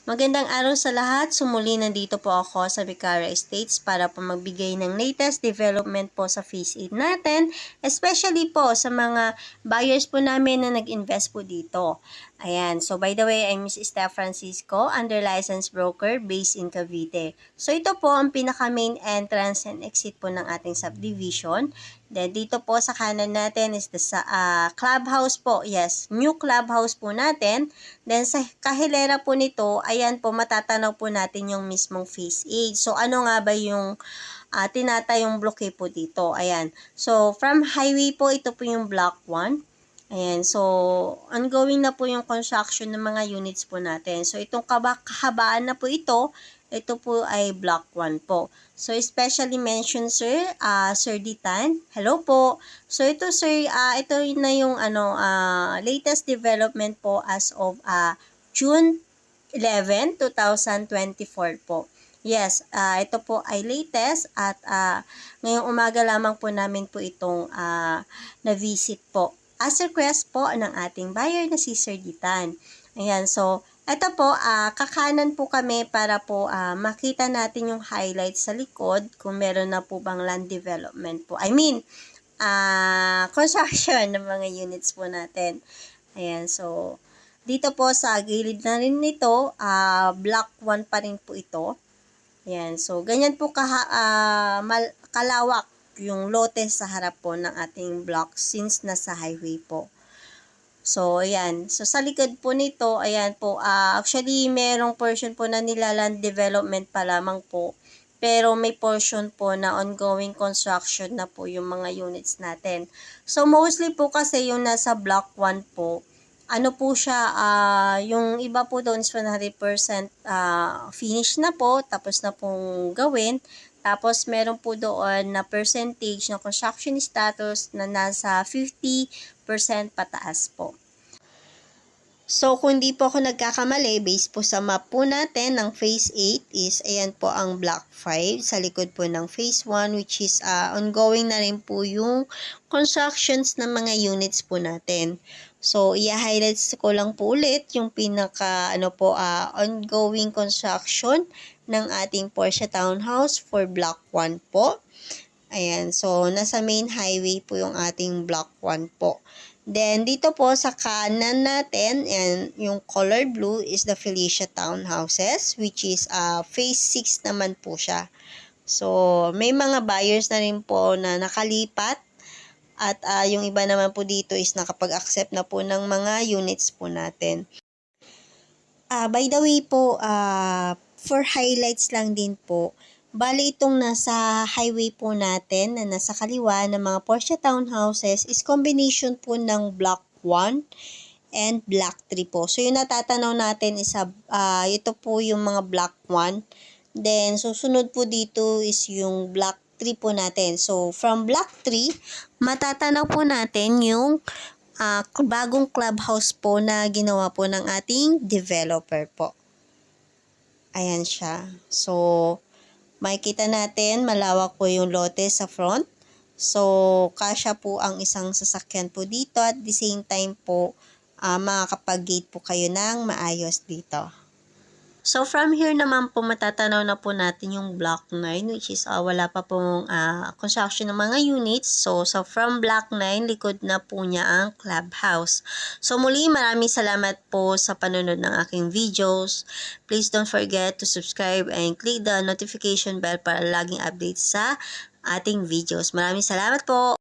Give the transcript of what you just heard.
Magandang araw sa lahat. Sumuli nandito po ako sa Vicaria Estates para po magbigay ng latest development po sa Phase 8 natin, especially po sa mga buyers po namin na nag-invest po dito. Ayan, so by the way, I'm Ms. Steph Francisco, under licensed broker based in Cavite. So ito po ang pinaka main entrance and exit po ng ating subdivision. Then dito po sa kanan natin is the clubhouse po. Yes, new clubhouse po natin. Then sa kahilera po nito, ayan po matatanaw po natin yung mismong Phase 8. So ano nga ba yung tinatayong bloke po dito? Ayan. So from highway po, ito po yung block 1. Ayan, so ongoing na po yung construction ng mga units po natin. So itong kahabaan na po ito po ay block 1 po. So especially mentioned sir, Sir Ditan. Hello po. So ito sir, ito na yung latest development po as of June 11, 2024 po. Yes, ito po ay latest at ngayong umaga lamang po namin po itong na-visit po. As request po ng ating buyer na si Sir Ditan. Ayan, so ito po, kakanan po kami para po makita natin yung highlights sa likod kung meron na po bang land development po. I mean, construction ng mga units po natin. Ayan, so dito po sa gilid na rin nito, block 1 pa rin po ito. Ayan, so ganyan po kalawak yung lote sa harap po ng ating block since nasa highway po. So, ayan. So, sa likod po nito, ayan po, actually, merong portion po na land development pa lamang po. Pero may portion po na ongoing construction na po yung mga units natin. So, mostly po kasi yung nasa block 1 po, ano po siya, yung iba po doon is 100% finish na po, tapos na pong gawin. Tapos, meron po doon na percentage na construction status na nasa 50% pataas po. So, kung di po ako nagkakamali, based po sa map po natin ng Phase 8 is, ayan po ang Block 5 sa likod po ng Phase 1 which is ongoing na rin po yung constructions ng mga units po natin. So, i-highlights ko lang po ulit yung pinaka ongoing construction ng ating Porsche Townhouse for Block 1 po. Ayan, so nasa main highway po yung ating Block 1 po. Then, dito po sa kanan natin, and yung color blue is the Felicia Townhouses, which is Phase 6 naman po siya. So, may mga buyers na rin po na nakalipat. At yung iba naman po dito is nakapag-accept na po ng mga units po natin. By the way po, for highlights lang din po, bali itong nasa highway po natin na nasa kaliwa ng mga Porsche Townhouses is combination po ng Block 1 and Block 3 po. So yung natatanaw natin is ito po yung mga Block 1. Then susunod po dito is yung Block 3 po natin. So from Block 3, matatanaw po natin yung bagong clubhouse po na ginawa po ng ating developer po. Ayan siya. So makikita natin, malawak po yung lote sa front. So, kasya po ang isang sasakyan po dito at the same time po, makakapag-gate po kayo ng maayos dito. So, from here naman po, matatanaw na po natin yung Block 9, which is wala pa pong construction ng mga units. So, from Block 9, likod na po niya ang clubhouse. So, muli, maraming salamat po sa panonood ng aking videos. Please don't forget to subscribe and click the notification bell para laging update sa ating videos. Maraming salamat po!